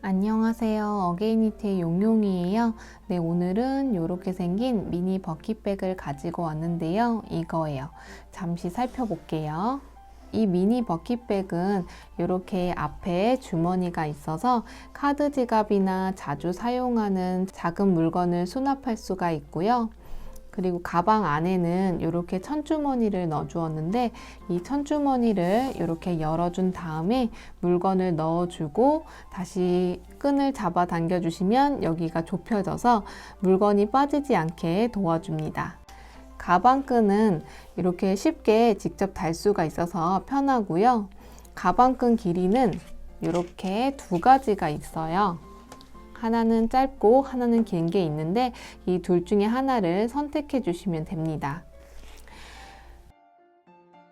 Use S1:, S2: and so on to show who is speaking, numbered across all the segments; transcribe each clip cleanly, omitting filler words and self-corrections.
S1: 안녕하세요. 어게인니트의 용용이에요. 네, 오늘은 이렇게 생긴 미니 버킷백을 가지고 왔는데요. 이거예요. 잠시 살펴볼게요. 이 미니 버킷백은 이렇게 앞에 주머니가 있어서 카드 지갑이나 자주 사용하는 작은 물건을 수납할 수가 있고요. 그리고 가방 안에는 이렇게 천주머니를 넣어 주었는데, 이 천주머니를 이렇게 열어준 다음에 물건을 넣어주고 다시 끈을 잡아 당겨 주시면 여기가 좁혀져서 물건이 빠지지 않게 도와줍니다. 가방 끈은 이렇게 쉽게 직접 달 수가 있어서 편하고요. 가방 끈 길이는 이렇게 두 가지가 있어요. 하나는 짧고 하나는 긴 게 있는데 이 둘 중에 하나를 선택해 주시면 됩니다.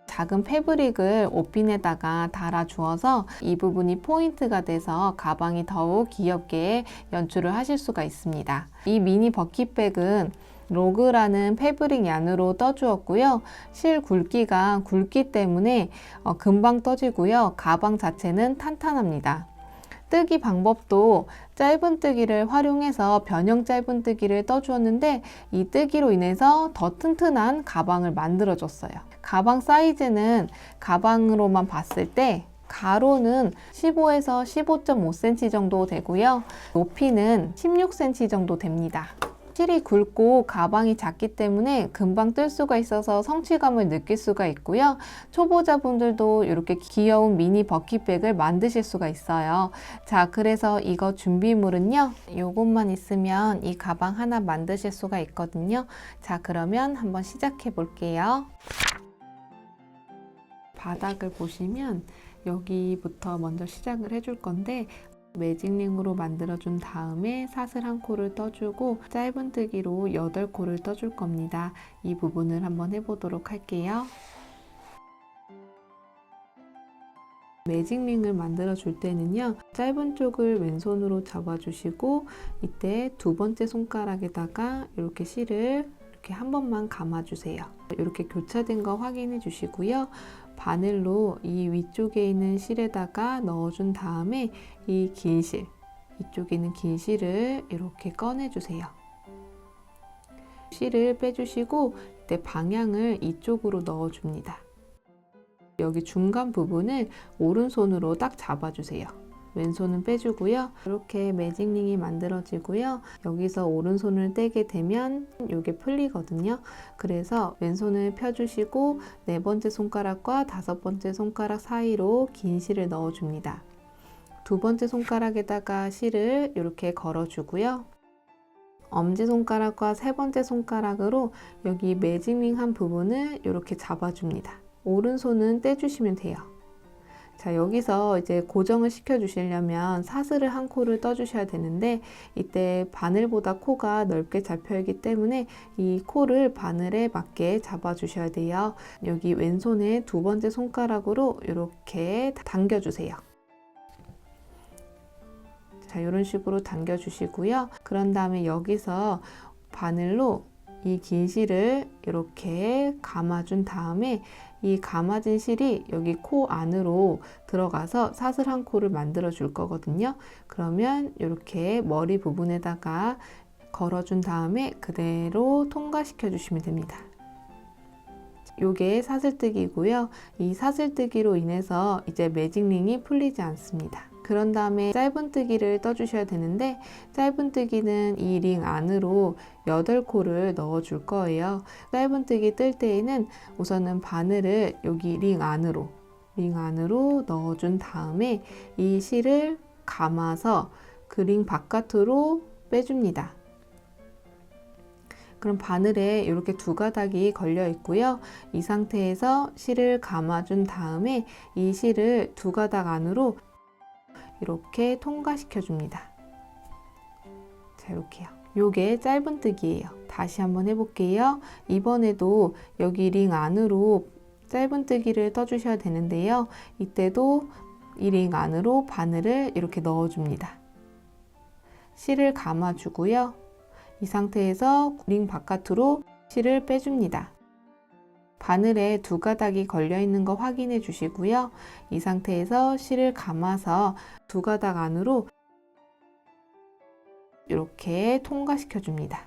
S1: 작은 패브릭을 옷핀에다가 달아 주어서 이 부분이 포인트가 돼서 가방이 더욱 귀엽게 연출을 하실 수가 있습니다. 이 미니 버킷백은 로그라는 패브릭 얀으로 떠주었고요. 실 굵기가 굵기 때문에 금방 떠지고요. 가방 자체는 탄탄합니다. 뜨기 방법도 짧은뜨기를 활용해서 변형 짧은뜨기를 떠주었는데, 이 뜨기로 인해서 더 튼튼한 가방을 만들어 줬어요. 가방 사이즈는 가방으로만 봤을 때 가로는 15에서 15.5cm 정도 되고요. 높이는 16cm 정도 됩니다. 실이 굵고 가방이 작기 때문에 금방 뜰 수가 있어서 성취감을 느낄 수가 있고요. 초보자분들도 이렇게 귀여운 미니 버킷백을 만드실 수가 있어요. 자, 그래서 이거 준비물은요, 요것만 있으면 이 가방 하나 만드실 수가 있거든요. 자, 그러면 한번 시작해 볼게요. 바닥을 보시면 여기부터 먼저 시작을 해줄 건데, 매직링으로 만들어준 다음에 사슬 한 코를 떠주고 짧은뜨기로 8코를 떠줄 겁니다. 이 부분을 한번 해보도록 할게요. 매직링을 만들어 줄 때는요, 짧은 쪽을 왼손으로 잡아주시고 이때 두 번째 손가락에다가 이렇게 실을 이렇게 한 번만 감아주세요. 이렇게 교차된 거 확인해 주시고요. 바늘로 이 위쪽에 있는 실에다가 넣어준 다음에 이 긴 실, 이쪽에 있는 긴 실을 이렇게 꺼내주세요. 실을 빼주시고 이때 방향을 이쪽으로 넣어줍니다. 여기 중간 부분을 오른손으로 딱 잡아주세요. 왼손은 빼주고요. 이렇게 매직링이 만들어지고요. 여기서 오른손을 떼게 되면 이게 풀리거든요. 그래서 왼손을 펴주시고 네 번째 손가락과 다섯 번째 손가락 사이로 긴 실을 넣어줍니다. 두 번째 손가락에다가 실을 이렇게 걸어주고요. 엄지손가락과 세 번째 손가락으로 여기 매직링 한 부분을 이렇게 잡아줍니다. 오른손은 떼주시면 돼요. 자, 여기서 이제 고정을 시켜 주시려면 사슬을 한 코를 떠 주셔야 되는데, 이때 바늘보다 코가 넓게 잡혀 있기 때문에 이 코를 바늘에 맞게 잡아 주셔야 돼요. 여기 왼손의 두 번째 손가락으로 이렇게 당겨 주세요. 자, 이런 식으로 당겨 주시고요. 그런 다음에 여기서 바늘로 이 긴 실을 이렇게 감아준 다음에 이 감아진 실이 여기 코 안으로 들어가서 사슬 한 코를 만들어 줄 거거든요. 그러면 이렇게 머리 부분에다가 걸어준 다음에 그대로 통과시켜 주시면 됩니다. 요게 사슬뜨기고요. 이 사슬뜨기로 인해서 이제 매직링이 풀리지 않습니다. 그런 다음에 짧은뜨기를 떠주셔야 되는데, 짧은뜨기는 이 링 안으로 8코를 넣어 줄 거예요. 짧은뜨기 뜰 때에는 우선은 바늘을 여기 링 안으로 넣어 준 다음에 이 실을 감아서 그 링 바깥으로 빼줍니다. 그럼 바늘에 이렇게 두 가닥이 걸려 있고요. 이 상태에서 실을 감아준 다음에 이 실을 두 가닥 안으로 이렇게 통과시켜 줍니다. 자, 이렇게요. 요게 짧은뜨기예요. 다시 한번 해볼게요. 이번에도 여기 링 안으로 짧은뜨기를 떠주셔야 되는데요. 이때도 이 링 안으로 바늘을 이렇게 넣어줍니다. 실을 감아주고요. 이 상태에서 링 바깥으로 실을 빼줍니다. 바늘에 두 가닥이 걸려 있는 거 확인해 주시고요. 이 상태에서 실을 감아서 두 가닥 안으로 이렇게 통과시켜 줍니다.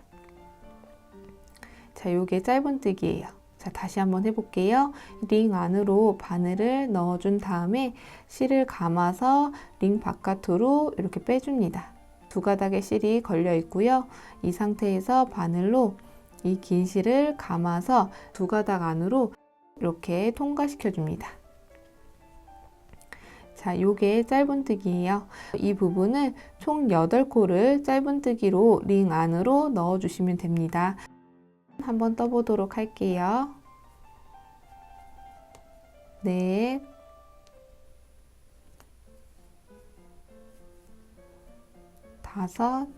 S1: 자, 요게 짧은뜨기예요. 자, 다시 한번 해볼게요. 링 안으로 바늘을 넣어준 다음에 실을 감아서 링 바깥으로 이렇게 빼줍니다. 두 가닥의 실이 걸려 있고요. 이 상태에서 바늘로 이 긴 실을 감아서 두 가닥 안으로 이렇게 통과시켜 줍니다. 자, 요게 짧은뜨기예요. 이 부분을 총 8코를 짧은뜨기로 링 안으로 넣어 주시면 됩니다. 한번 떠보도록 할게요. 넷, 다섯,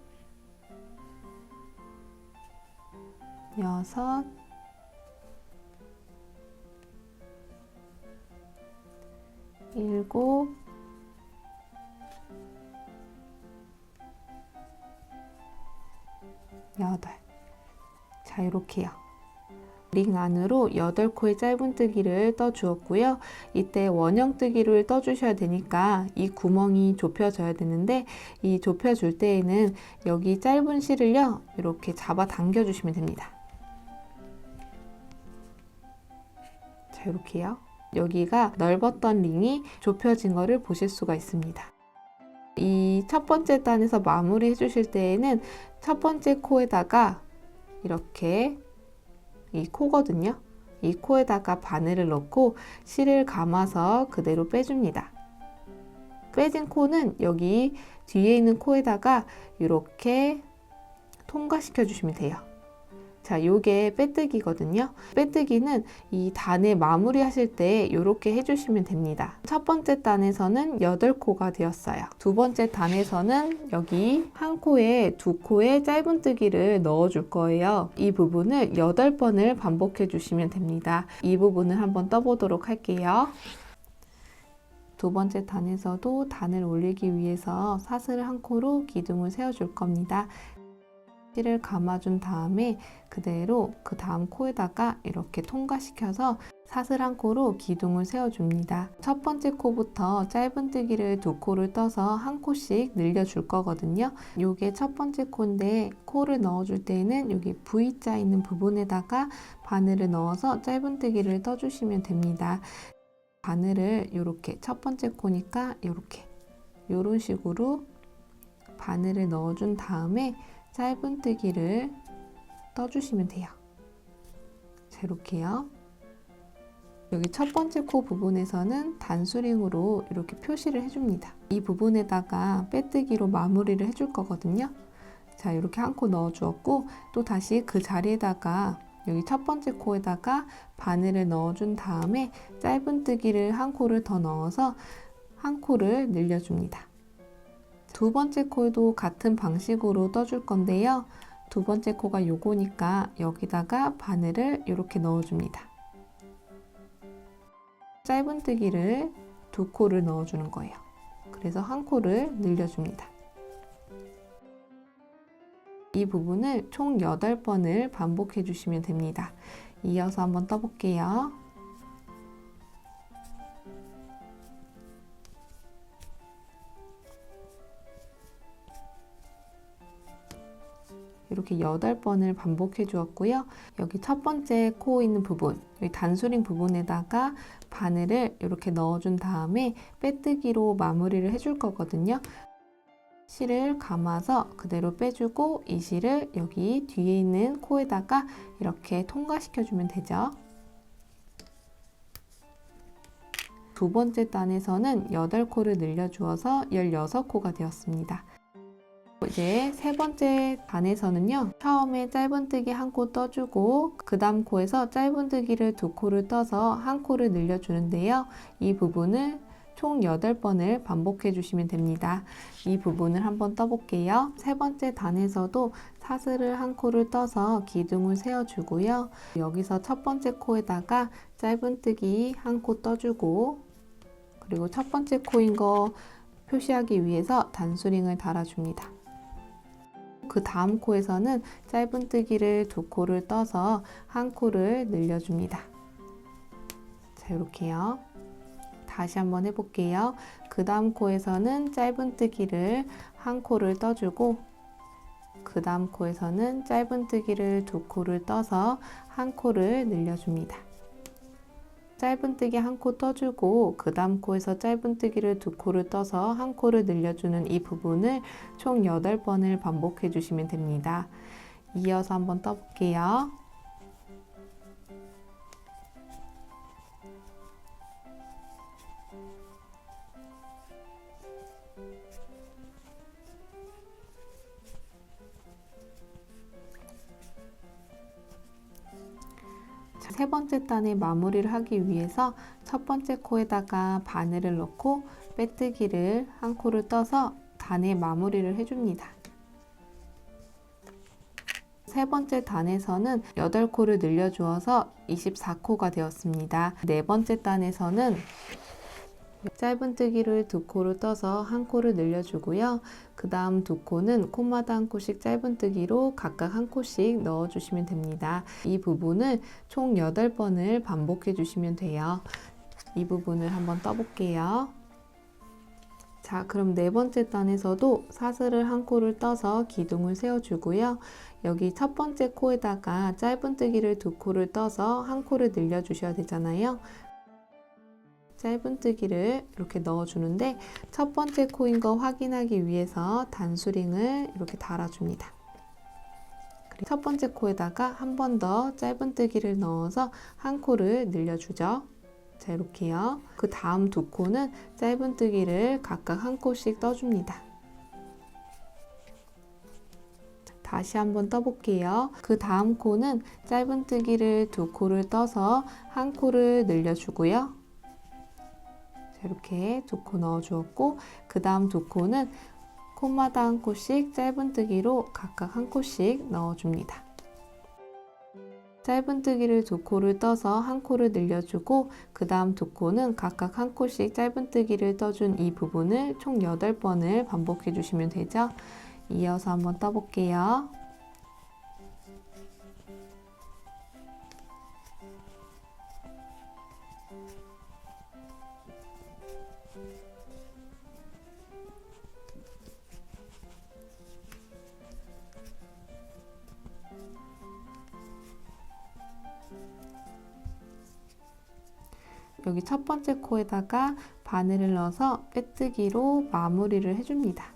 S1: 여섯, 일곱, 여덟. 자, 이렇게요. 링 안으로 8코의 짧은뜨기를 떠 주었고요. 이때 원형뜨기를 떠 주셔야 되니까 이 구멍이 좁혀져야 되는데, 이 좁혀줄 때에는 여기 짧은 실을요, 이렇게 잡아 당겨 주시면 됩니다. 자, 이렇게요. 여기가 넓었던 링이 좁혀진 거를 보실 수가 있습니다. 이 첫 번째 단에서 마무리 해주실 때에는 첫 번째 코에다가 이렇게, 이 코거든요. 이 코에다가 바늘을 넣고 실을 감아서 그대로 빼줍니다. 빼진 코는 여기 뒤에 있는 코에다가 이렇게 통과시켜 주시면 돼요. 자, 요게 빼뜨기거든요. 빼뜨기는 이 단에 마무리 하실 때 이렇게 해주시면 됩니다. 첫 번째 단에서는 8코가 되었어요. 두 번째 단에서는 여기 한 코에 2코의 짧은뜨기를 넣어 줄 거예요. 이 부분을 8번을 반복해 주시면 됩니다. 이 부분을 한번 떠보도록 할게요. 두 번째 단에서도 단을 올리기 위해서 사슬을 한 코로 기둥을 세워 줄 겁니다. 실을 감아준 다음에 그대로 그 다음 코에다가 이렇게 통과시켜서 사슬 한 코로 기둥을 세워줍니다. 첫 번째 코부터 짧은뜨기를 2코를 떠서 한 코씩 늘려줄 거거든요. 요게 첫 번째 코인데, 코를 넣어줄 때는 여기 V자 있는 부분에다가 바늘을 넣어서 짧은뜨기를 떠주시면 됩니다. 바늘을 이렇게, 첫 번째 코니까 이렇게 이런 식으로 바늘을 넣어준 다음에 짧은뜨기를 떠주시면 돼요. 자, 이렇게요. 여기 첫 번째 코 부분에서는 단수링으로 이렇게 표시를 해줍니다. 이 부분에다가 빼뜨기로 마무리를 해줄 거거든요. 자, 이렇게 한 코 넣어 주었고, 또 다시 그 자리에다가 여기 첫 번째 코에다가 바늘을 넣어준 다음에 짧은뜨기를 한 코를 더 넣어서 한 코를 늘려줍니다. 두 번째 코도 같은 방식으로 떠줄 건데요. 두 번째 코가 요거니까 여기다가 바늘을 이렇게 넣어줍니다. 짧은뜨기를 2코를 넣어주는 거예요. 그래서 한 코를 늘려줍니다. 이 부분을 총 8번을 반복해 주시면 됩니다. 이어서 한번 떠볼게요. 이렇게 8번을 반복해 주었고요. 여기 첫 번째 코 있는 부분, 여기 단수링 부분에다가 바늘을 이렇게 넣어준 다음에 빼뜨기로 마무리를 해줄 거거든요. 실을 감아서 그대로 빼주고 이 실을 여기 뒤에 있는 코에다가 이렇게 통과시켜주면 되죠. 두 번째 단에서는 8코를 늘려주어서 16코가 되었습니다. 이제 세 번째 단에서는요, 처음에 짧은뜨기 한 코 떠주고 그 다음 코에서 짧은뜨기를 2코를 떠서 한 코를 늘려주는데요. 이 부분을 총 8번을 반복해 주시면 됩니다. 이 부분을 한번 떠볼게요. 세 번째 단에서도 사슬을 한 코를 떠서 기둥을 세워주고요. 여기서 첫 번째 코에다가 짧은뜨기 한 코 떠주고, 그리고 첫 번째 코인 거 표시하기 위해서 단수링을 달아줍니다. 그 다음 코에서는 짧은뜨기를 2코를 떠서 한 코를 늘려줍니다. 자, 이렇게요. 다시 한번 해볼게요. 그 다음 코에서는 짧은뜨기를 한 코를 떠주고, 그 다음 코에서는 짧은뜨기를 2코를 떠서 한 코를 늘려줍니다. 짧은뜨기 한 코 떠주고 그 다음 코에서 짧은뜨기를 2코를 떠서 한 코를 늘려주는 이 부분을 총 8번을 반복해 주시면 됩니다. 이어서 한번 떠볼게요. 세 번째 단의 마무리를 하기 위해서 첫 번째 코에다가 바늘을 넣고 빼뜨기를 한 코를 떠서 단의 마무리를 해줍니다. 세 번째 단에서는 8코를 늘려주어서 24코가 되었습니다. 네 번째 단에서는 짧은뜨기를 2코를 떠서 한 코를 늘려주고요. 그 다음 2코는 코마다 한 코씩 짧은뜨기로 각각 한 코씩 넣어주시면 됩니다. 이 부분을 총 8번을 반복해 주시면 돼요. 이 부분을 한번 떠볼게요. 자, 그럼 네 번째 단에서도 사슬을 한 코를 떠서 기둥을 세워주고요. 여기 첫 번째 코에다가 짧은뜨기를 2코를 떠서 한 코를 늘려주셔야 되잖아요. 짧은뜨기를 이렇게 넣어주는데 첫 번째 코인 거 확인하기 위해서 단수링을 이렇게 달아줍니다. 그리고 첫 번째 코에다가 한 번 더 짧은뜨기를 넣어서 한 코를 늘려주죠. 자, 이렇게요. 그 다음 2코는 짧은뜨기를 각각 한 코씩 떠줍니다. 다시 한번 떠볼게요. 그 다음 코는 짧은뜨기를 2코를 떠서 한 코를 늘려주고요. 이렇게 2코 넣어 주었고 그 다음 2코는 코마다 한 코씩 짧은뜨기로 각각 한 코씩 넣어 줍니다. 짧은뜨기를 2코를 떠서 한 코를 늘려주고 그 다음 2코는 각각 한 코씩 짧은뜨기를 떠준 이 부분을 총 8번을 반복해 주시면 되죠. 이어서 한번 떠볼게요. 여기 첫 번째 코에다가 바늘을 넣어서 빼뜨기로 마무리를 해줍니다.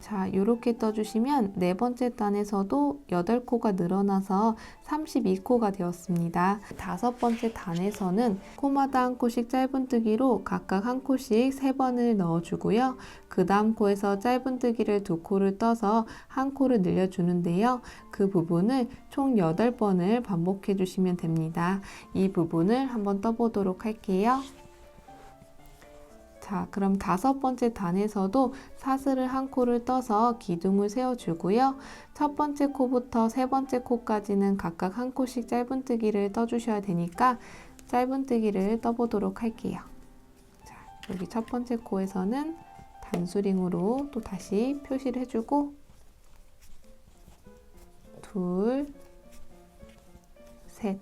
S1: 자, 이렇게 떠주시면 네 번째 단에서도 8코가 늘어나서 32코가 되었습니다. 다섯 번째 단에서는 코마다 한 코씩 짧은뜨기로 각각 한 코씩 3번을 넣어주고요. 그 다음 코에서 짧은뜨기를 2코를 떠서 한 코를 늘려주는데요. 그 부분을 총 8번을 반복해 주시면 됩니다. 이 부분을 한번 떠보도록 할게요. 자, 그럼 다섯 번째 단에서도 사슬을 한 코를 떠서 기둥을 세워주고요. 첫 번째 코부터 세 번째 코까지는 각각 한 코씩 짧은뜨기를 떠주셔야 되니까 짧은뜨기를 떠보도록 할게요. 자, 여기 첫 번째 코에서는 단수링으로 또 다시 표시를 해주고 둘, 셋.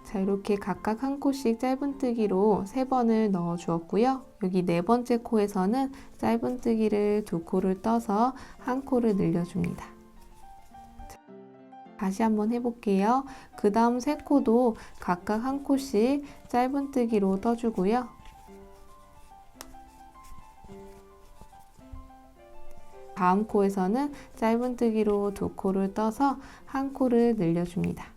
S1: 자, 이렇게 각각 한 코씩 짧은뜨기로 3번을 넣어 주었고요. 여기 네 번째 코에서는 짧은뜨기를 2코를 떠서 한 코를 늘려줍니다. 다시 한번 해볼게요. 그 다음 3코도 각각 한 코씩 짧은뜨기로 떠주고요. 다음 코에서는 짧은뜨기로 2코를 떠서 한 코를 늘려줍니다.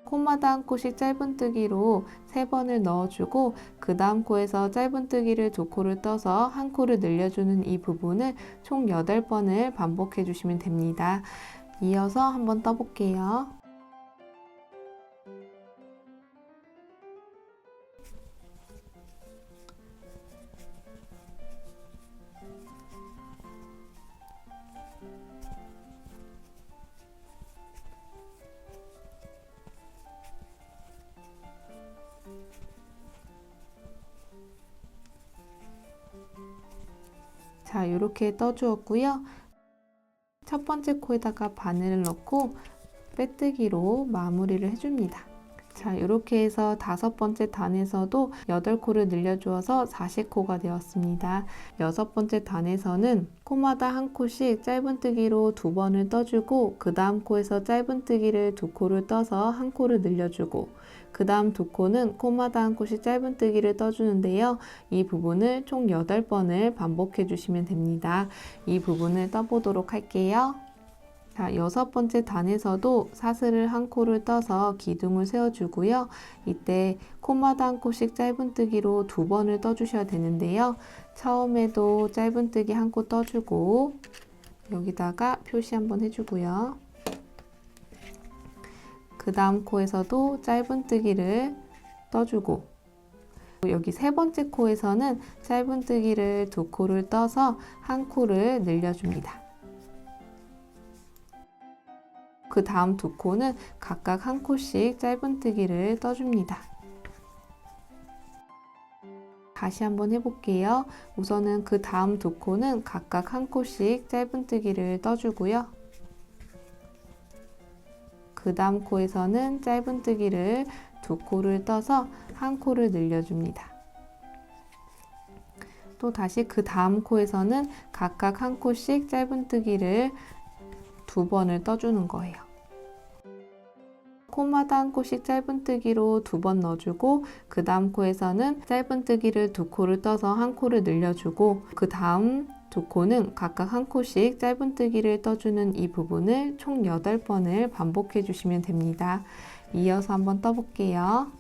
S1: 코마다 한 코씩 짧은뜨기로 3번을 넣어주고 그 다음 코에서 짧은뜨기를 2코를 떠서 한 코를 늘려주는 이 부분을 총 8번을 반복해 주시면 됩니다. 이어서 한번 떠볼게요. 자, 이렇게 떠주었고요. 첫 번째 코에다가 바늘을 넣고 빼뜨기로 마무리를 해줍니다. 자, 이렇게 해서 5번째 단에서도 8코를 늘려주어서 40코가 되었습니다. 6번째 단에서는 코마다 한 코씩 짧은뜨기로 2번을 떠주고 그 다음 코에서 짧은뜨기를 2코를 떠서 한 코를 늘려주고 그 다음 2코는 코마다 한 코씩 짧은뜨기를 떠주는데요. 이 부분을 총 8번을 반복해 주시면 됩니다. 이 부분을 떠보도록 할게요. 자, 6번째 단에서도 사슬을 한 코를 떠서 기둥을 세워주고요. 이때 코마다 한 코씩 짧은뜨기로 2번을 떠주셔야 되는데요. 처음에도 짧은뜨기 한 코 떠주고 여기다가 표시 한번 해주고요. 그 다음 코에서도 짧은뜨기를 떠주고 여기 3번째 코에서는 짧은뜨기를 2코를 떠서 한 코를 늘려줍니다. 그 다음 2코는 각각 한 코씩 짧은뜨기를 떠줍니다. 다시 한번 해볼게요. 우선은 그 다음 2코는 각각 한 코씩 짧은뜨기를 떠주고요. 그 다음 코에서는 짧은뜨기를 2코를 떠서 한 코를 늘려줍니다. 또 다시 그 다음 코에서는 각각 한 코씩 짧은뜨기를 2번을 떠주는 거예요. 코마다 한 코씩 짧은뜨기로 2번 넣어주고 그 다음 코에서는 짧은뜨기를 2코를 떠서 한 코를 늘려주고 그 다음 2코는 각각 한 코씩 짧은뜨기를 떠주는 이 부분을 총 8번을 반복해 주시면 됩니다. 이어서 한번 떠볼게요.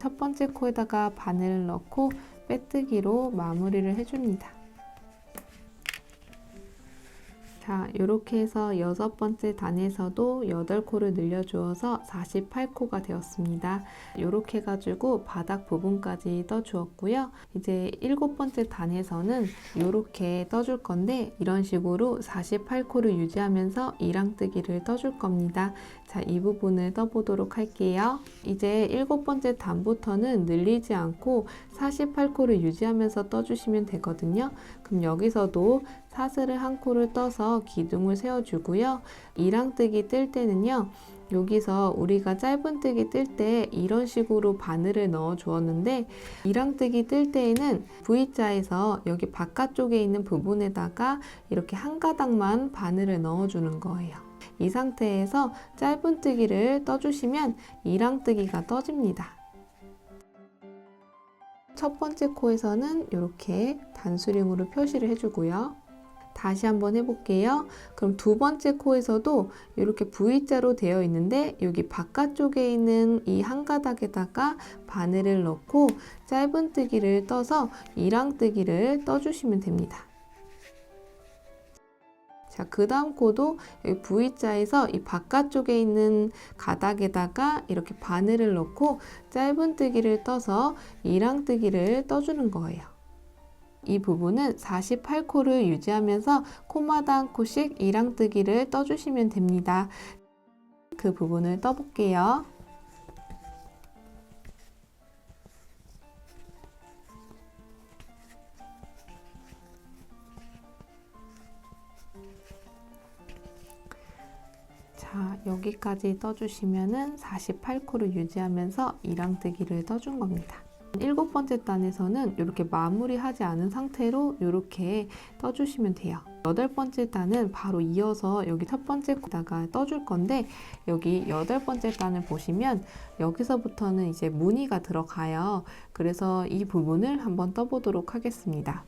S1: 첫 번째 코에다가 바늘을 넣고 빼뜨기로 마무리를 해줍니다. 자, 이렇게 해서 6번째 단에서도 8코를 늘려주어서 48코가 되었습니다. 이렇게 해가지고 바닥 부분까지 떠주었고요. 이제 7번째 단에서는 이렇게 떠줄 건데 이런 식으로 48코를 유지하면서 이랑뜨기를 떠줄 겁니다. 자, 이 부분을 떠보도록 할게요. 이제 7번째 단부터는 늘리지 않고 48코를 유지하면서 떠주시면 되거든요. 그럼 여기서도 사슬을 한 코를 떠서 기둥을 세워주고요. 이랑뜨기 뜰 때는요. 여기서 우리가 짧은뜨기 뜰 때 이런 식으로 바늘을 넣어 주었는데 이랑뜨기 뜰 때에는 V자에서 여기 바깥쪽에 있는 부분에다가 이렇게 한 가닥만 바늘을 넣어 주는 거예요. 이 상태에서 짧은뜨기를 떠주시면 이랑뜨기가 떠집니다. 첫 번째 코에서는 이렇게 단수령으로 표시를 해주고요. 다시 한번 해볼게요. 그럼 두 번째 코에서도 이렇게 V자로 되어 있는데 여기 바깥쪽에 있는 이 한 가닥에다가 바늘을 넣고 짧은뜨기를 떠서 이랑뜨기를 떠주시면 됩니다. 자, 그 다음 코도 여기 V자에서 이 바깥쪽에 있는 가닥에다가 이렇게 바늘을 넣고 짧은뜨기를 떠서 이랑뜨기를 떠주는 거예요. 이 부분은 48코를 유지하면서 코마다 한 코씩 이랑뜨기를 떠주시면 됩니다. 그 부분을 떠볼게요. 자, 여기까지 떠주시면은 48코를 유지하면서 이랑뜨기를 떠준 겁니다. 7번째 단에서는 이렇게 마무리하지 않은 상태로 이렇게 떠주시면 돼요. 8번째 단은 바로 이어서 여기 첫 번째 코에다가 떠줄 건데 여기 8번째 단을 보시면 여기서부터는 이제 무늬가 들어가요. 그래서 이 부분을 한번 떠보도록 하겠습니다.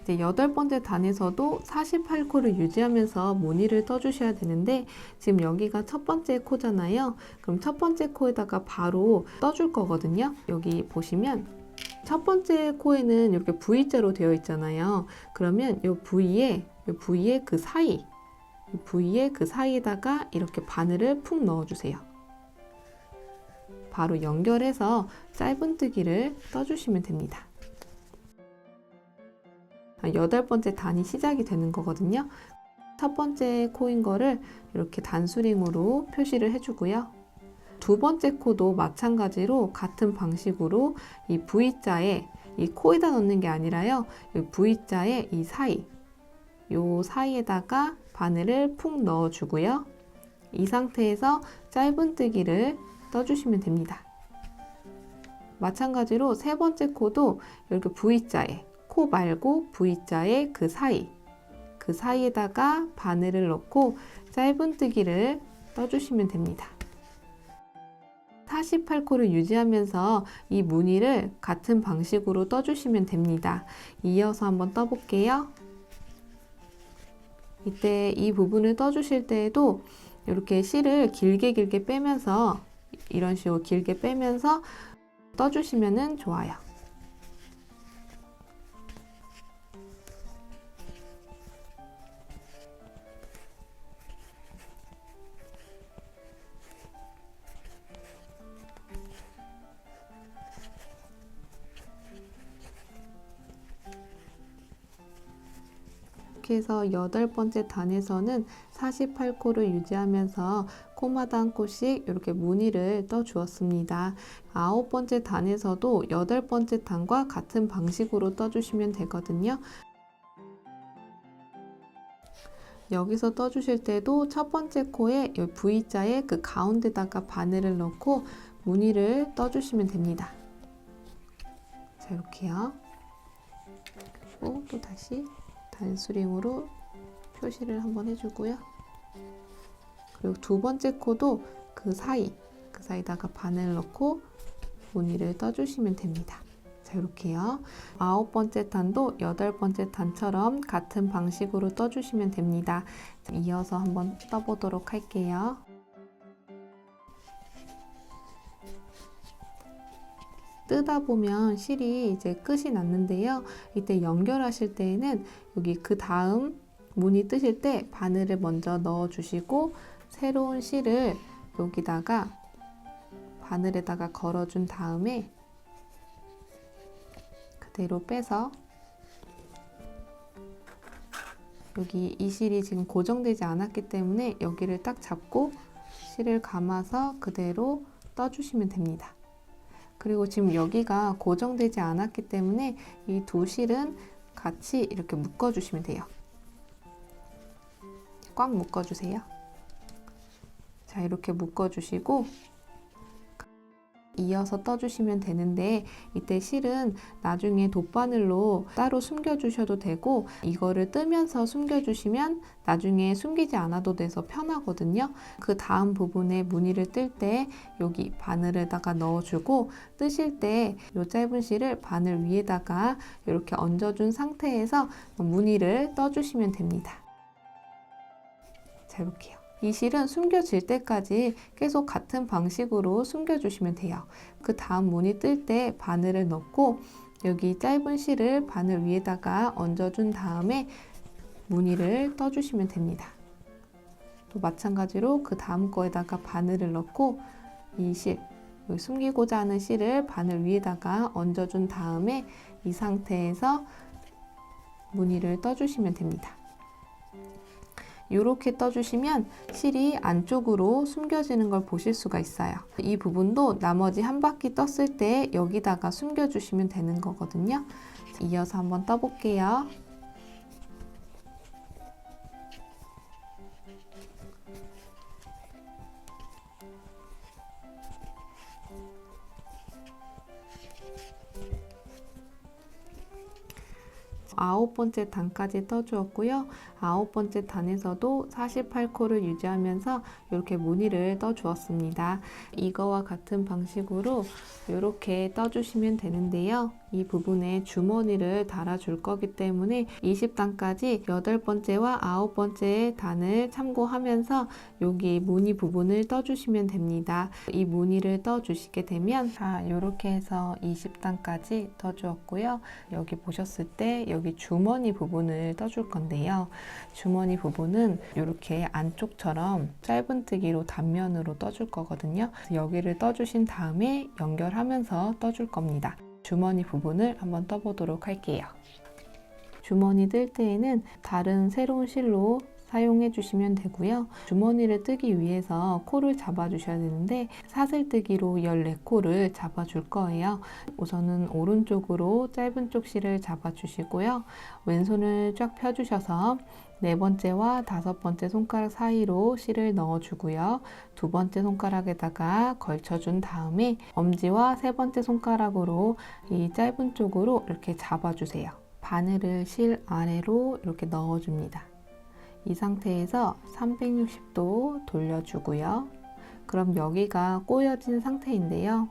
S1: 이제 8번째 단에서도 48코를 유지하면서 무늬를 떠주셔야 되는데 지금 여기가 첫 번째 코잖아요. 그럼 첫 번째 코에다가 바로 떠줄 거거든요. 여기 보시면 첫 번째 코에는 이렇게 V자로 되어 있잖아요. 그러면 이 V의 그 사이 이 부위에 그 사이에다가 이렇게 바늘을 푹 넣어주세요. 바로 연결해서 짧은뜨기를 떠주시면 됩니다. 8번째 단이 시작이 되는 거거든요. 첫 번째 코인 거를 이렇게 단수링으로 표시를 해주고요. 두 번째 코도 마찬가지로 같은 방식으로 이 V자에, 이 코에다 넣는 게 아니라요, 이 V자에 이 사이에다가 바늘을 푹 넣어주고요. 이 상태에서 짧은뜨기를 떠주시면 됩니다. 마찬가지로 세 번째 코도 이렇게 V자에, 코 말고 V자에 그 사이에다가 바늘을 넣고 짧은뜨기를 떠주시면 됩니다. 48코를 유지하면서 이 무늬를 같은 방식으로 떠주시면 됩니다. 이어서 한번 떠볼게요. 이때 이 부분을 떠주실 때에도 이렇게 실을 길게 빼면서, 이런 식으로 길게 빼면서 떠주시면 좋아요. 이렇게 해서 8번째 단에서는 48코를 유지하면서 코마다 한 코씩 이렇게 무늬를 떠 주었습니다. 9번째 단에서도 8번째 단과 같은 방식으로 떠주시면 되거든요. 여기서 떠주실 때도 첫 번째 코에 V자에 그 가운데다가 바늘을 넣고 무늬를 떠주시면 됩니다. 자, 이렇게요. 그리고 또 다시 단수링으로 표시를 한번 해주고요. 그리고 두 번째 코도 그 사이에다가 바늘 넣고 무늬를 떠주시면 됩니다. 자, 이렇게요. 9번째 단도 8번째 단처럼 같은 방식으로 떠주시면 됩니다. 자, 이어서 한번 떠보도록 할게요. 뜨다 보면 실이 이제 끝이 났는데요. 이때 연결하실 때에는 여기 그 다음 무늬 뜨실 때 바늘을 먼저 넣어주시고 새로운 실을 여기다가 바늘에다가 걸어준 다음에 그대로 빼서 여기 이 실이 지금 고정되지 않았기 때문에 여기를 딱 잡고 실을 감아서 그대로 떠주시면 됩니다. 그리고 지금 여기가 고정되지 않았기 때문에 이 두 실은 같이 이렇게 묶어주시면 돼요. 꽉 묶어주세요. 자, 이렇게 묶어주시고 이어서 떠주시면 되는데 이때 실은 나중에 돗바늘로 따로 숨겨주셔도 되고 이거를 뜨면서 숨겨주시면 나중에 숨기지 않아도 돼서 편하거든요. 그 다음 부분에 무늬를 뜰 때 여기 바늘에다가 넣어주고 뜨실 때 이 짧은 실을 바늘 위에다가 이렇게 얹어준 상태에서 무늬를 떠주시면 됩니다. 자, 이렇게요. 이 실은 숨겨질 때까지 계속 같은 방식으로 숨겨주시면 돼요. 그 다음 무늬 뜰 때 바늘을 넣고 여기 짧은 실을 바늘 위에다가 얹어준 다음에 무늬를 떠주시면 됩니다. 또 마찬가지로 그 다음 거에다가 바늘을 넣고 이 실, 여기 숨기고자 하는 실을 바늘 위에다가 얹어준 다음에 이 상태에서 무늬를 떠주시면 됩니다. 이렇게 떠주시면 실이 안쪽으로 숨겨지는 걸 보실 수가 있어요. 이 부분도 나머지 한 바퀴 떴을 때 여기다가 숨겨주시면 되는 거거든요. 이어서 한번 떠볼게요. 아홉 번째 단까지 떠주었고요. 9번째 단에서도 48코를 유지하면서 이렇게 무늬를 떠주었습니다. 이거와 같은 방식으로 이렇게 떠주시면 되는데요. 이 부분에 주머니를 달아줄 거기 때문에 20단까지 8번째와 9번째 단을 참고하면서 여기 무늬 부분을 떠주시면 됩니다. 이 무늬를 떠주시게 되면 이렇게 해서 20단까지 떠주었고요. 여기 보셨을 때 여기 주머니 부분을 떠줄 건데요. 주머니 부분은 이렇게 안쪽처럼 짧은뜨기로 단면으로 떠줄 거거든요. 여기를 떠주신 다음에 연결하면서 떠줄 겁니다. 주머니 부분을 한번 떠보도록 할게요. 주머니 뜰 때에는 다른 새로운 실로 사용해 주시면 되고요. 주머니를 뜨기 위해서 코를 잡아 주셔야 되는데 사슬뜨기로 14코를 잡아 줄 거예요. 우선은 오른쪽으로 짧은 쪽 실을 잡아 주시고요. 왼손을 쫙 펴 주셔서 4번째와 5번째 손가락 사이로 실을 넣어 주고요. 2번째 손가락에다가 걸쳐 준 다음에 엄지와 3번째 손가락으로 이 짧은 쪽으로 이렇게 잡아 주세요. 바늘을 실 아래로 이렇게 넣어 줍니다. 이 상태에서 360도 돌려주고요. 그럼 여기가 꼬여진 상태인데요.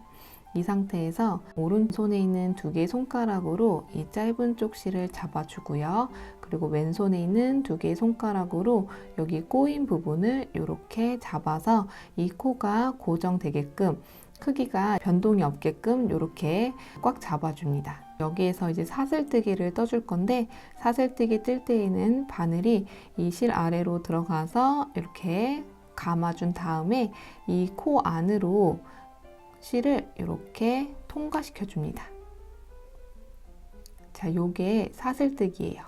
S1: 이 상태에서 오른손에 있는 2개의 손가락으로 이 짧은 쪽 실을 잡아주고요. 그리고 왼손에 있는 2개의 손가락으로 여기 꼬인 부분을 이렇게 잡아서 이 코가 고정되게끔 크기가 변동이 없게끔 이렇게 꽉 잡아줍니다. 여기에서 이제 사슬뜨기를 떠줄 건데 사슬뜨기 뜰 때에는 바늘이 이 실 아래로 들어가서 이렇게 감아준 다음에 이 코 안으로 실을 이렇게 통과시켜 줍니다. 자, 요게 사슬뜨기예요.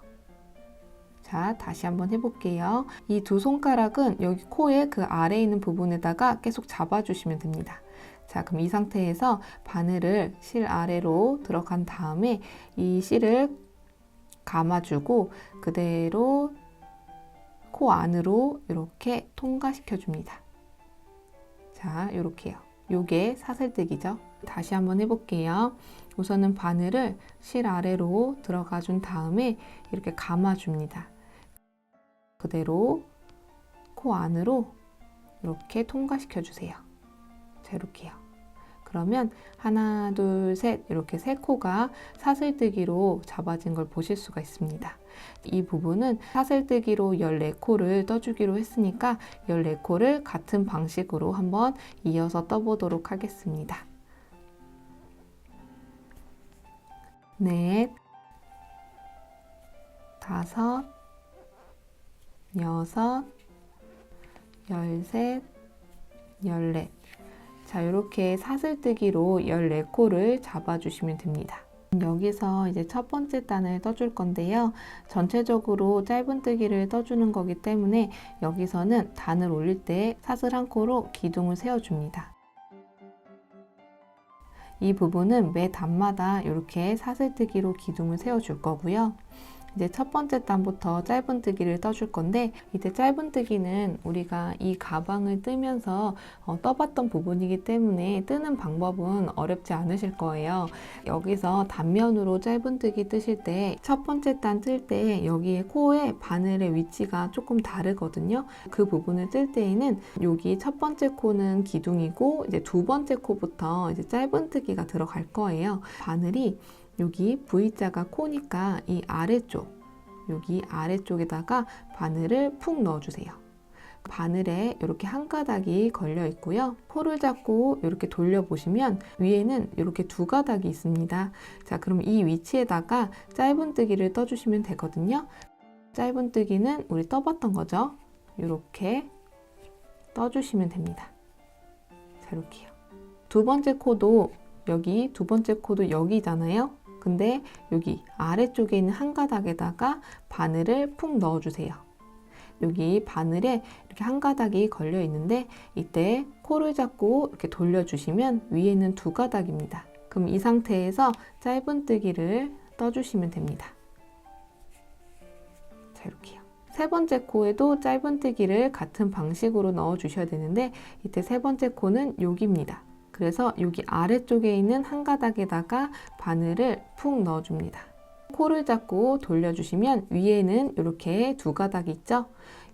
S1: 자, 다시 한번 해볼게요. 이 2 손가락은 여기 코의 그 아래에 있는 부분에다가 계속 잡아주시면 됩니다. 자, 그럼 이 상태에서 바늘을 실 아래로 들어간 다음에 이 실을 감아주고 그대로 코 안으로 이렇게 통과시켜 줍니다. 자, 이렇게요. 요게 사슬뜨기죠. 다시 한번 해볼게요. 우선은 바늘을 실 아래로 들어가 준 다음에 이렇게 감아줍니다. 그대로 코 안으로 이렇게 통과시켜 주세요. 자, 이렇게요. 그러면 하나, 둘, 셋 이렇게 3코가 사슬뜨기로 잡아진 걸 보실 수가 있습니다. 이 부분은 사슬뜨기로 14코를 떠주기로 했으니까 14코를 같은 방식으로 한번 이어서 떠보도록 하겠습니다. 넷, 5, 6, 13, 14. 자, 이렇게 사슬뜨기로 14코를 잡아주시면 됩니다. 여기서 이제 첫 번째 단을 떠줄 건데요. 전체적으로 짧은뜨기를 떠주는 거기 때문에 여기서는 단을 올릴 때 사슬 1코로 기둥을 세워줍니다. 이 부분은 매 단마다 이렇게 사슬뜨기로 기둥을 세워줄 거고요. 이제 첫 번째 단부터 짧은뜨기를 떠줄 건데 이때 짧은뜨기는 우리가 이 가방을 뜨면서 떠봤던 부분이기 때문에 뜨는 방법은 어렵지 않으실 거예요. 여기서 단면으로 짧은뜨기 뜨실 때 첫 번째 단 뜰 때 여기에 코에 바늘의 위치가 조금 다르거든요. 그 부분을 뜰 때에는 여기 첫 번째 코는 기둥이고 이제 2번째 코부터 이제 짧은뜨기가 들어갈 거예요. 바늘이 여기 V자가 코니까 이 아래쪽, 여기 아래쪽에다가 바늘을 푹 넣어주세요. 바늘에 이렇게 한 가닥이 걸려 있고요. 코를 잡고 이렇게 돌려보시면 위에는 이렇게 2가닥이 있습니다. 자, 그럼 이 위치에다가 짧은뜨기를 떠주시면 되거든요. 짧은뜨기는 우리 떠봤던 거죠. 이렇게 떠주시면 됩니다. 자, 이렇게요. 2번째 코도 여기 2번째 코도 여기잖아요. 근데 여기 아래쪽에 있는 한 가닥에다가 바늘을 푹 넣어주세요. 여기 바늘에 이렇게 한 가닥이 걸려 있는데 이때 코를 잡고 이렇게 돌려주시면 위에는 2가닥입니다. 그럼 이 상태에서 짧은뜨기를 떠주시면 됩니다. 자, 이렇게요. 3번째 코에도 짧은뜨기를 같은 방식으로 넣어주셔야 되는데 이때 3번째 코는 여기입니다. 그래서 여기 아래쪽에 있는 한 가닥에다가 바늘을 푹 넣어줍니다. 코를 잡고 돌려주시면 위에는 이렇게 2가닥이 있죠?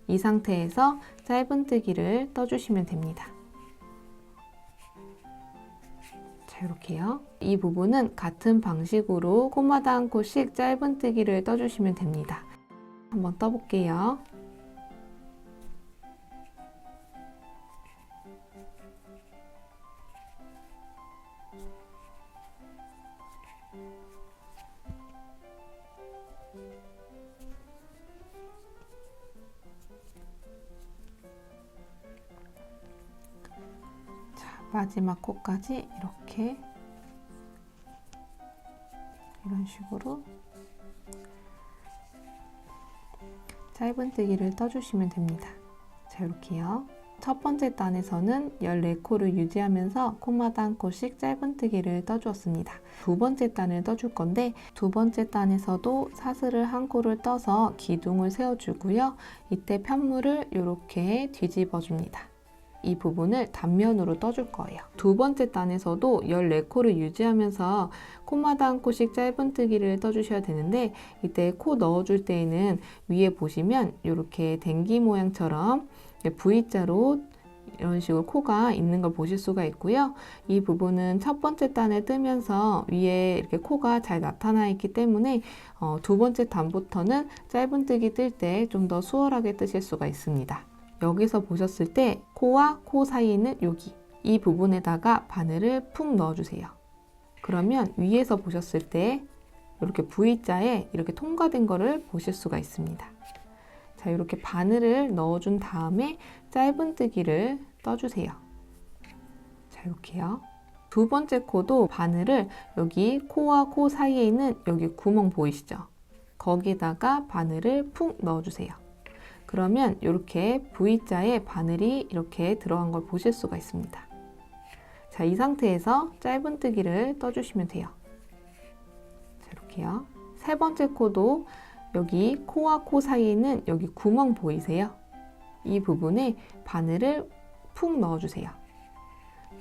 S1: 이 상태에서 짧은뜨기를 떠주시면 됩니다. 자, 이렇게요. 이 부분은 같은 방식으로 코마다 한 코씩 짧은뜨기를 떠주시면 됩니다. 한번 떠볼게요. 마지막 코까지 이렇게 이런 식으로 짧은뜨기를 떠주시면 됩니다. 자, 이렇게요. 첫 번째 단에서는 14코를 유지하면서 코마다 한 코씩 짧은뜨기를 떠주었습니다. 두 번째 단을 떠줄 건데 두 번째 단에서도 사슬을 한 코를 떠서 기둥을 세워주고요. 이때 편물을 이렇게 뒤집어 줍니다. 이 부분을 단면으로 떠줄 거예요. 두 번째 단에서도 14코를 유지하면서 코마다 한 코씩 짧은뜨기를 떠주셔야 되는데 이때 코 넣어줄 때에는 위에 보시면 이렇게 댕기 모양처럼 V자로 이런 식으로 코가 있는 걸 보실 수가 있고요. 이 부분은 첫 번째 단에 뜨면서 위에 이렇게 코가 잘 나타나 있기 때문에 두 번째 단부터는 짧은뜨기 뜰 때 좀 더 수월하게 뜨실 수가 있습니다. 여기서 보셨을 때 코와 코 사이에 있는 여기 이 부분에다가 바늘을 푹 넣어주세요. 그러면 위에서 보셨을 때 이렇게 V자에 이렇게 통과된 거를 보실 수가 있습니다. 자, 이렇게 바늘을 넣어준 다음에 짧은뜨기를 떠주세요. 자, 이렇게요. 두 번째 코도 바늘을 여기 코와 코 사이에 있는 여기 구멍 보이시죠? 거기다가 바늘을 푹 넣어주세요. 그러면 이렇게 V자에 바늘이 이렇게 들어간 걸 보실 수가 있습니다. 자, 이 상태에서 짧은뜨기를 떠주시면 돼요. 자, 이렇게요. 세 번째 코도 여기 코와 코 사이에 있는 여기 구멍 보이세요? 이 부분에 바늘을 푹 넣어주세요.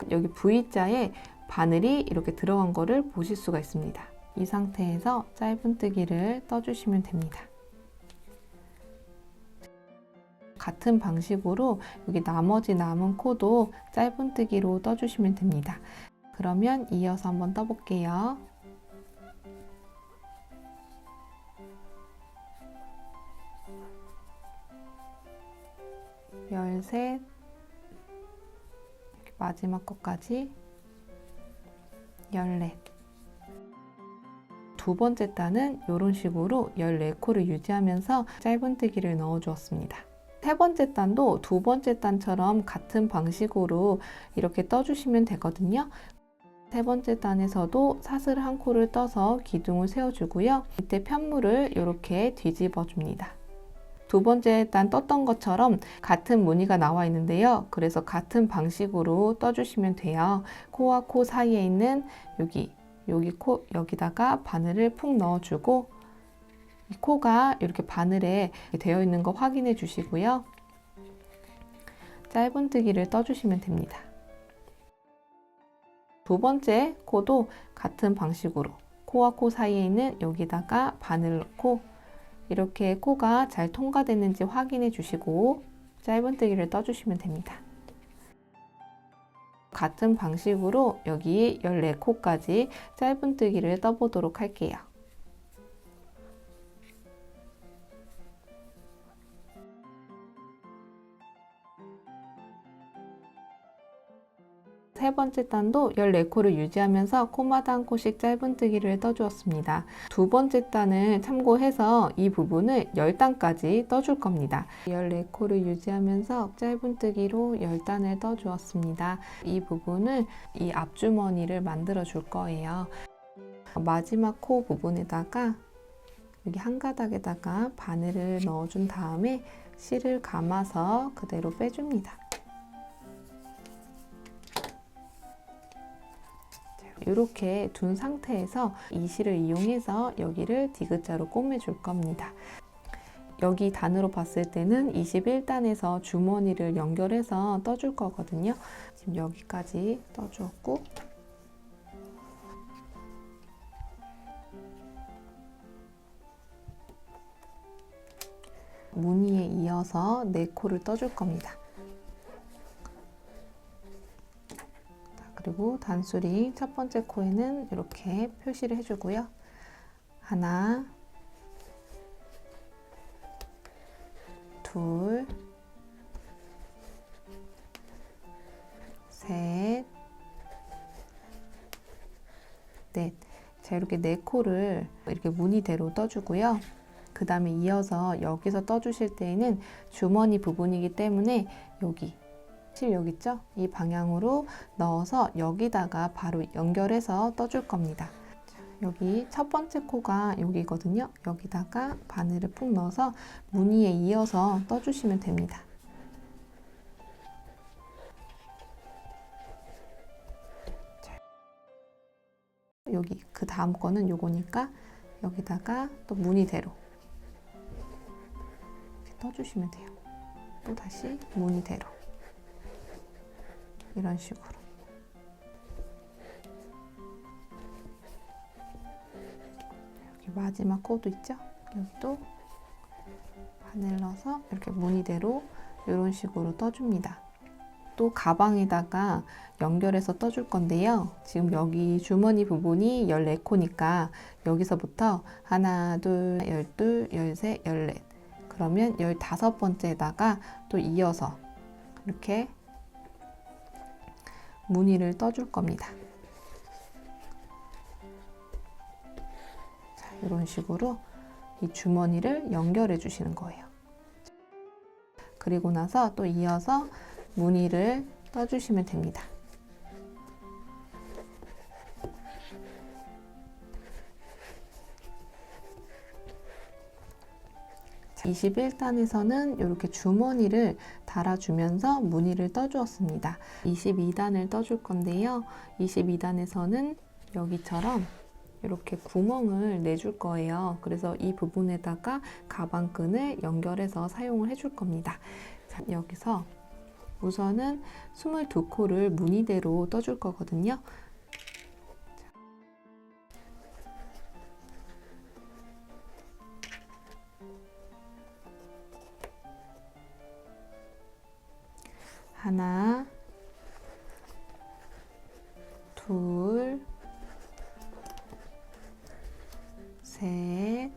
S1: 여기 V자에 바늘이 이렇게 들어간 거를 보실 수가 있습니다. 이 상태에서 짧은뜨기를 떠주시면 됩니다. 같은 방식으로 여기 나머지 남은 코도 짧은뜨기로 떠주시면 됩니다. 그러면 이어서 한번 떠볼게요. 열셋, 마지막 것까지 14. 두 번째 단은 이런 식으로 14코를 유지하면서 짧은뜨기를 넣어 주었습니다. 세 번째 단도 두 번째 단처럼 같은 방식으로 이렇게 떠주시면 되거든요. 세 번째 단에서도 사슬 한 코를 떠서 기둥을 세워주고요. 이때 편물을 이렇게 뒤집어 줍니다. 두 번째 단 떴던 것처럼 같은 무늬가 나와 있는데요. 그래서 같은 방식으로 떠주시면 돼요. 코와 코 사이에 있는 여기 코 여기다가 바늘을 푹 넣어주고 이 코가 이렇게 바늘에 되어 있는 거 확인해 주시고요. 짧은뜨기를 떠주시면 됩니다. 두 번째 코도 같은 방식으로 코와 코 사이에 있는 여기다가 바늘 넣고 이렇게 코가 잘 통과됐는지 확인해 주시고 짧은뜨기를 떠주시면 됩니다. 같은 방식으로 여기 14코까지 짧은뜨기를 떠보도록 할게요. 세 번째 단도 14코를 유지하면서 코마다 한 코씩 짧은뜨기를 떠주었습니다. 두 번째 단을 참고해서 이 부분을 10단까지 떠줄 겁니다. 14코를 유지하면서 짧은뜨기로 10단을 떠주었습니다. 이 부분을 이 앞주머니를 만들어 줄 거예요. 마지막 코 부분에다가 여기 한 가닥에다가 바늘을 넣어준 다음에 실을 감아서 그대로 빼줍니다. 이렇게 둔 상태에서 이 실을 이용해서 여기를 디귿자로 꼬매줄 겁니다. 여기 단으로 봤을 때는 21단에서 주머니를 연결해서 떠줄 거거든요. 지금 여기까지 떠주었고 무늬에 이어서 4코를 떠줄 겁니다. 그리고 단수링 첫 번째 코에는 이렇게 표시를 해주고요. 하나, 둘, 셋, 넷. 자, 이렇게 네 코를 이렇게 무늬대로 떠주고요. 그 다음에 이어서 여기서 떠주실 때에는 주머니 부분이기 때문에 여기 있죠? 이 방향으로 넣어서 여기다가 바로 연결해서 떠줄 겁니다. 여기 첫 번째 코가 여기거든요. 여기다가 바늘을 푹 넣어서 무늬에 이어서 떠주시면 됩니다. 여기 그 다음 거는 요거니까 여기다가 또 무늬대로 이렇게 떠주시면 돼요. 또 다시 무늬대로 이런 식으로. 여기 마지막 코도 있죠? 여기도 바늘 넣어서 이렇게 무늬대로 이런 식으로 떠줍니다. 또 가방에다가 연결해서 떠줄 건데요. 지금 여기 주머니 부분이 14코니까 여기서부터 하나, 둘, 12, 13, 14 그러면 15번째에다가 또 이어서 이렇게 무늬를 떠줄 겁니다. 자, 이런 식으로 이 주머니를 연결해 주시는 거예요. 그리고 나서 또 이어서 무늬를 떠주시면 됩니다. 21단에서는 이렇게 주머니를 달아주면서 무늬를 떠주었습니다. 22단을 떠줄 건데요. 22단에서는 여기처럼 이렇게 구멍을 내줄 거예요. 그래서 이 부분에다가 가방끈을 연결해서 사용을 해줄 겁니다. 자, 여기서 우선은 22코를 무늬대로 떠줄 거거든요. 하나, 둘, 셋,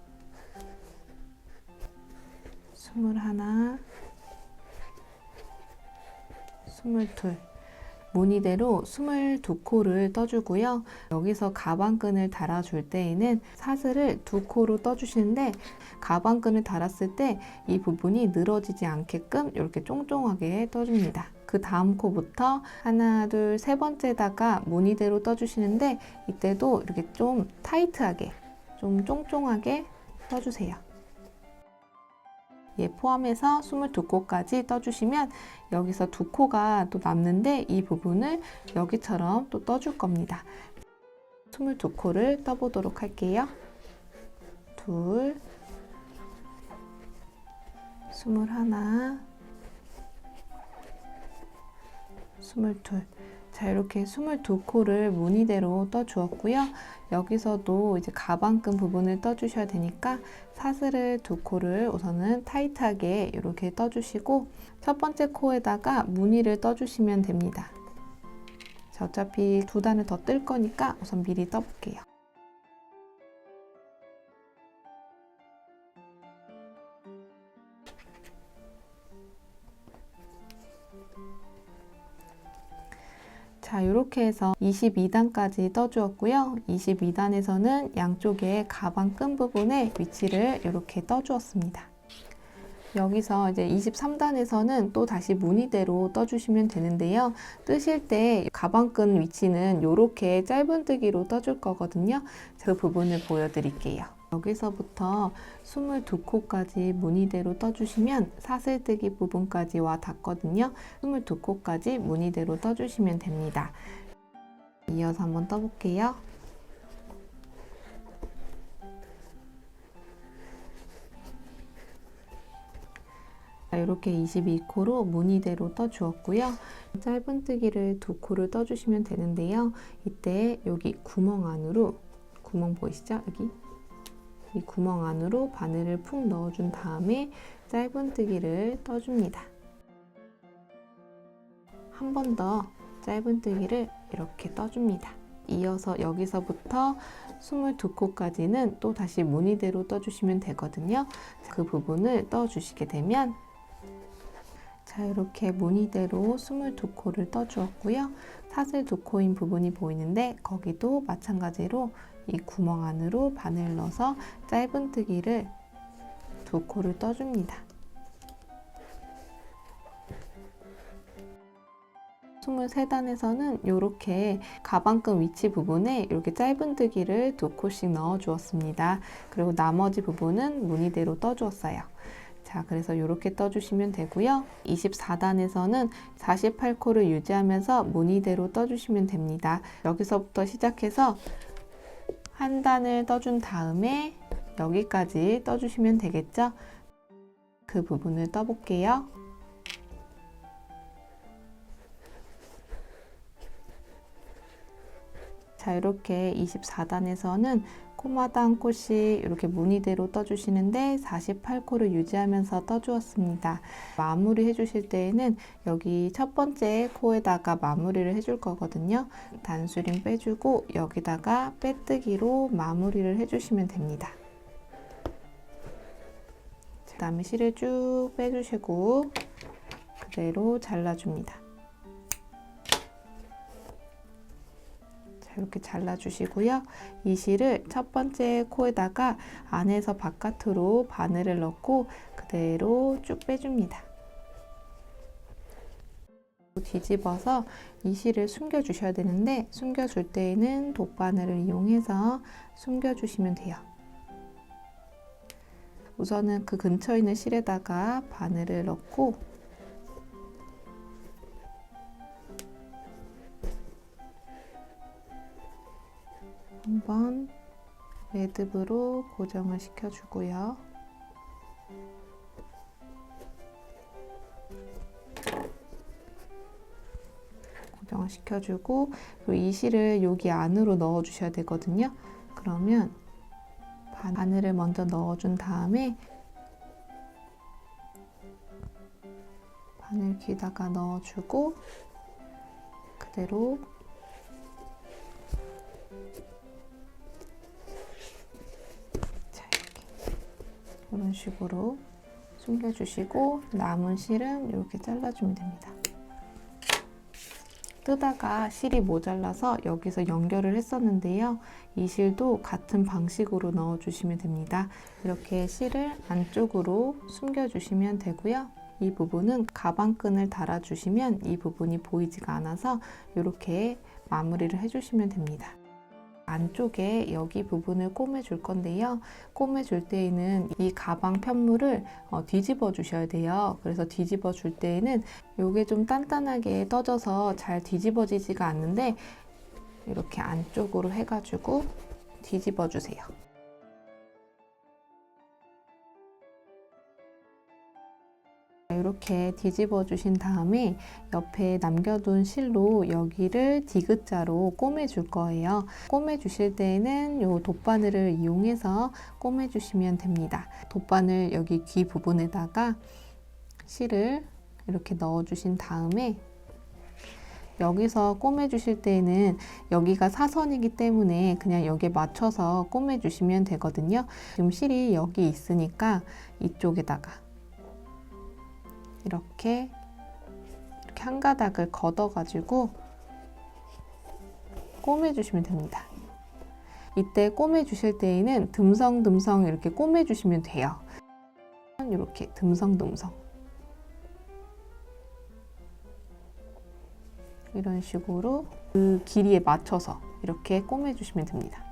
S1: 21, 22. 무늬대로 22코를 떠주고요. 여기서 가방끈을 달아줄 때에는 사슬을 2코로 떠주시는데 가방끈을 달았을 때 이 부분이 늘어지지 않게끔 이렇게 쫑쫑하게 떠줍니다. 그 다음 코부터 하나, 둘, 세 번째다가 무늬대로 떠주시는데 이때도 이렇게 좀 타이트하게, 좀 쫑쫑하게 떠주세요. 얘 포함해서 22코까지 떠주시면 여기서 2코가 또 남는데 이 부분을 여기처럼 또 떠줄 겁니다. 22코를 떠보도록 할게요. 둘, 21, 22. 자, 이렇게 22코를 무늬대로 떠주었고요. 여기서도 이제 가방끈 부분을 떠주셔야 되니까 사슬을 2코를 우선은 타이트하게 이렇게 떠주시고 첫 번째 코에다가 무늬를 떠주시면 됩니다. 자, 어차피 2단을 더 뜰 거니까 우선 미리 떠볼게요. 자, 이렇게 해서 22단까지 떠주었고요. 22단에서는 양쪽에 가방 끈 부분에 위치를 이렇게 떠주었습니다. 여기서 이제 23단에서는 또 다시 무늬대로 떠주시면 되는데요. 뜨실 때 가방끈 위치는 이렇게 짧은뜨기로 떠줄 거거든요. 그 부분을 보여드릴게요. 여기서부터 22코까지 무늬대로 떠주시면 사슬뜨기 부분까지 와 닿거든요. 22코까지 무늬대로 떠주시면 됩니다. 이어서 한번 떠볼게요. 이렇게 22코로 무늬대로 떠주었고요. 짧은뜨기를 2코를 떠주시면 되는데요. 이때 여기 구멍 안으로, 구멍 보이시죠? 여기 이 구멍 안으로 바늘을 푹 넣어준 다음에 짧은뜨기를 떠줍니다. 한 번 더 짧은뜨기를 이렇게 떠줍니다. 이어서 여기서부터 22코까지는 또 다시 무늬대로 떠주시면 되거든요. 그 부분을 떠주시게 되면 자, 이렇게 무늬대로 22코를 떠주었고요. 사슬 2코인 부분이 보이는데 거기도 마찬가지로 이 구멍 안으로 바늘 넣어서 짧은뜨기를 2코를 떠줍니다. 23단에서는 이렇게 가방끈 위치 부분에 이렇게 짧은뜨기를 2코씩 넣어 주었습니다. 그리고 나머지 부분은 무늬대로 떠 주었어요. 자, 그래서 이렇게 떠주시면 되고요. 24단에서는 48코를 유지하면서 무늬대로 떠주시면 됩니다. 여기서부터 시작해서 한 단을 떠준 다음에 여기까지 떠주시면 되겠죠? 그 부분을 떠볼게요. 자, 이렇게 24단에서는 코마다 한 코씩 이렇게 무늬대로 떠주시는데 48코를 유지하면서 떠주었습니다. 마무리 해주실 때에는 여기 첫 번째 코에다가 마무리를 해줄 거거든요. 단수림 빼주고 여기다가 빼뜨기로 마무리를 해주시면 됩니다. 그 다음에 실을 쭉 빼주시고 그대로 잘라줍니다. 이렇게 잘라주시고요. 이 실을 첫 번째 코에다가 안에서 바깥으로 바늘을 넣고 그대로 쭉 빼줍니다. 뒤집어서 이 실을 숨겨주셔야 되는데 숨겨줄 때에는 돗바늘을 이용해서 숨겨주시면 돼요. 우선은 그 근처에 있는 실에다가 바늘을 넣고 한번 매듭으로 고정을 시켜주고요. 고정을 시켜주고 이 실을 여기 안으로 넣어 주셔야 되거든요. 그러면 바늘을 먼저 넣어준 다음에 바늘 귀에다가 넣어주고 그대로 이런 식으로 숨겨주시고 남은 실은 이렇게 잘라주면 됩니다. 뜨다가 실이 모자라서 여기서 연결을 했었는데요. 이 실도 같은 방식으로 넣어주시면 됩니다. 이렇게 실을 안쪽으로 숨겨주시면 되고요. 이 부분은 가방끈을 달아주시면 이 부분이 보이지가 않아서 이렇게 마무리를 해주시면 됩니다. 안쪽에 여기 부분을 꼬매줄 건데요. 꼬매줄 때에는 이 가방 편물을 뒤집어 주셔야 돼요. 그래서 뒤집어 줄 때에는 이게 좀 단단하게 떠져서 잘 뒤집어지지가 않는데 이렇게 안쪽으로 해가지고 뒤집어 주세요. 이렇게 뒤집어 주신 다음에 옆에 남겨둔 실로 여기를 디귿자로 꼬매 줄 거예요. 꼬매 주실 때에는 이 돗바늘을 이용해서 꼬매 주시면 됩니다. 돗바늘 여기 귀 부분에다가 실을 이렇게 넣어 주신 다음에 여기서 꼬매 주실 때에는 여기가 사선이기 때문에 그냥 여기에 맞춰서 꼬매 주시면 되거든요. 지금 실이 여기 있으니까 이쪽에다가 이렇게 한 가닥을 걷어가지고 꼬매주시면 됩니다. 이때 꼬매주실 때에는 듬성듬성 이렇게 꼬매주시면 돼요. 이렇게 듬성듬성 이런 식으로 그 길이에 맞춰서 이렇게 꼬매주시면 됩니다.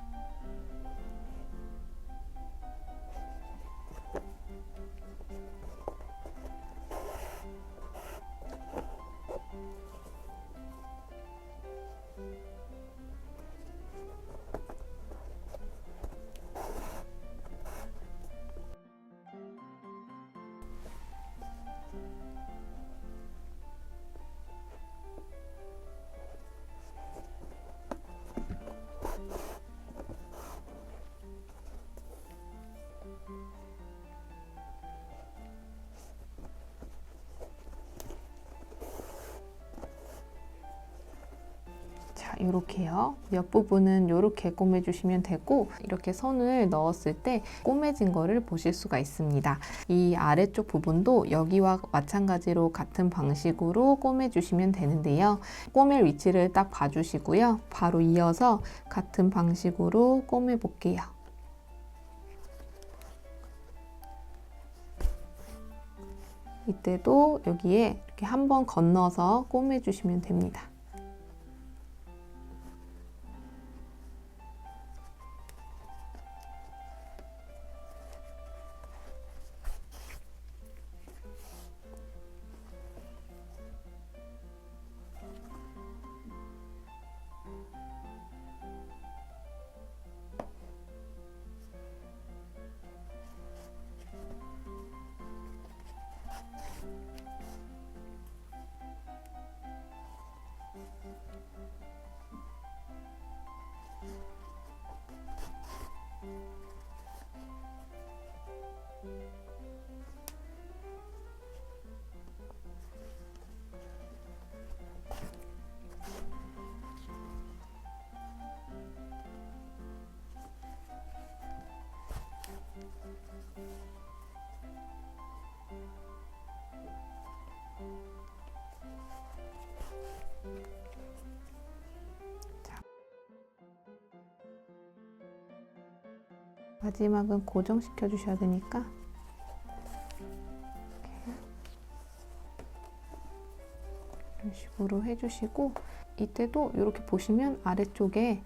S1: 이렇게요. 옆부분은 이렇게 꼬매주시면 되고 이렇게 선을 넣었을 때 꼬매진 거를 보실 수가 있습니다. 이 아래쪽 부분도 여기와 마찬가지로 같은 방식으로 꼬매주시면 되는데요. 꼬맬 위치를 딱 봐주시고요. 바로 이어서 같은 방식으로 꼬매 볼게요. 이때도 여기에 이렇게 한번 건너서 꼬매주시면 됩니다. 마지막은 고정시켜 주셔야 되니까 이런 식으로 해주시고, 이때도 이렇게 보시면 아래쪽에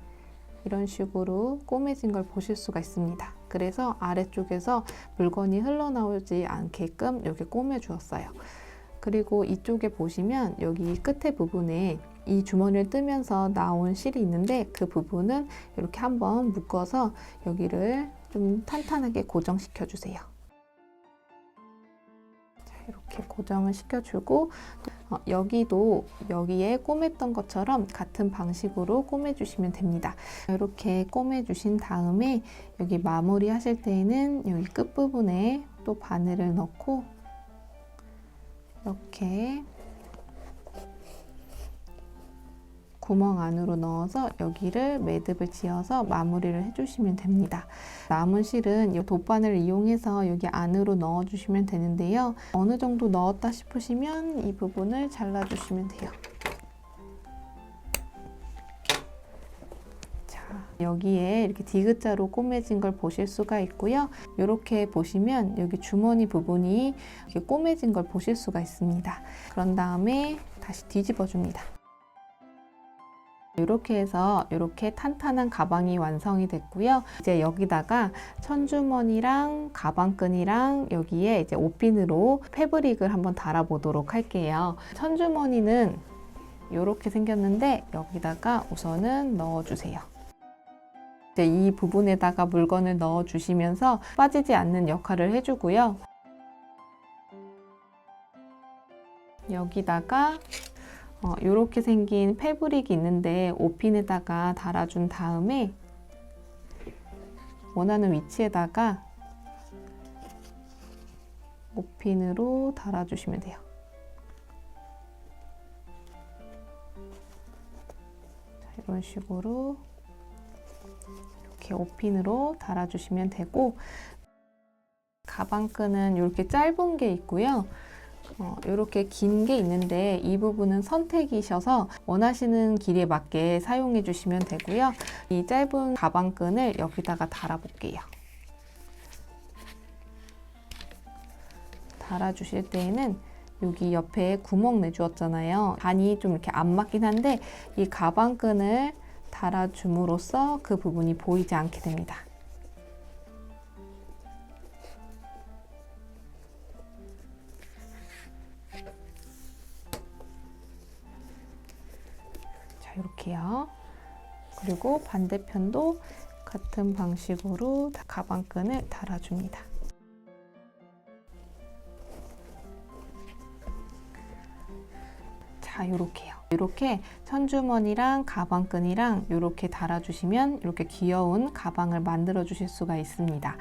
S1: 이런 식으로 꼬매진 걸 보실 수가 있습니다. 그래서 아래쪽에서 물건이 흘러나오지 않게끔 이렇게 꼬매 주었어요. 그리고 이쪽에 보시면 여기 끝에 부분에 이 주머니를 뜨면서 나온 실이 있는데 그 부분은 이렇게 한번 묶어서 여기를 좀 탄탄하게 고정시켜 주세요. 자, 이렇게 고정을 시켜주고 여기도 여기에 꼬맸던 것처럼 같은 방식으로 꼬매주시면 됩니다. 이렇게 꼬매주신 다음에 여기 마무리 하실 때에는 여기 끝부분에 또 바늘을 넣고 이렇게 구멍 안으로 넣어서 여기를 매듭을 지어서 마무리를 해주시면 됩니다. 남은 실은 이 돗바늘을 이용해서 여기 안으로 넣어주시면 되는데요. 어느 정도 넣었다 싶으시면 이 부분을 잘라주시면 돼요. 자, 여기에 이렇게 디귿자로 꼬매진 걸 보실 수가 있고요. 이렇게 보시면 여기 주머니 부분이 이렇게 꼬매진 걸 보실 수가 있습니다. 그런 다음에 다시 뒤집어 줍니다. 이렇게 해서 이렇게 탄탄한 가방이 완성이 됐고요. 이제 여기다가 천주머니랑 가방끈이랑 여기에 이제 옷핀으로 패브릭을 한번 달아 보도록 할게요. 천주머니는 이렇게 생겼는데 여기다가 우선은 넣어주세요. 이제 이 부분에다가 물건을 넣어 주시면서 빠지지 않는 역할을 해주고요. 여기다가 이렇게 생긴 패브릭이 있는데 옷핀에다가 달아준 다음에 원하는 위치에다가 옷핀으로 달아주시면 돼요. 자, 이런 식으로 이렇게 옷핀으로 달아주시면 되고, 가방끈은 이렇게 짧은 게 있고요. 이렇게 긴 게 있는데 이 부분은 선택이셔서 원하시는 길이에 맞게 사용해 주시면 되고요. 이 짧은 가방끈을 여기다가 달아 볼게요. 달아 주실 때에는 여기 옆에 구멍 내주었잖아요. 반이 좀 이렇게 안 맞긴 한데 이 가방끈을 달아 줌으로써 그 부분이 보이지 않게 됩니다. 이렇게요. 그리고 반대편도 같은 방식으로 가방끈을 달아줍니다. 자, 이렇게요. 이렇게 천주머니랑 가방끈이랑 이렇게 달아주시면 이렇게 귀여운 가방을 만들어 주실 수가 있습니다.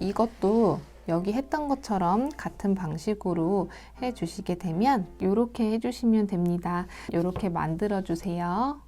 S1: 이것도 여기 했던 것처럼 같은 방식으로 해주시게 되면 이렇게 해주시면 됩니다. 이렇게 만들어 주세요.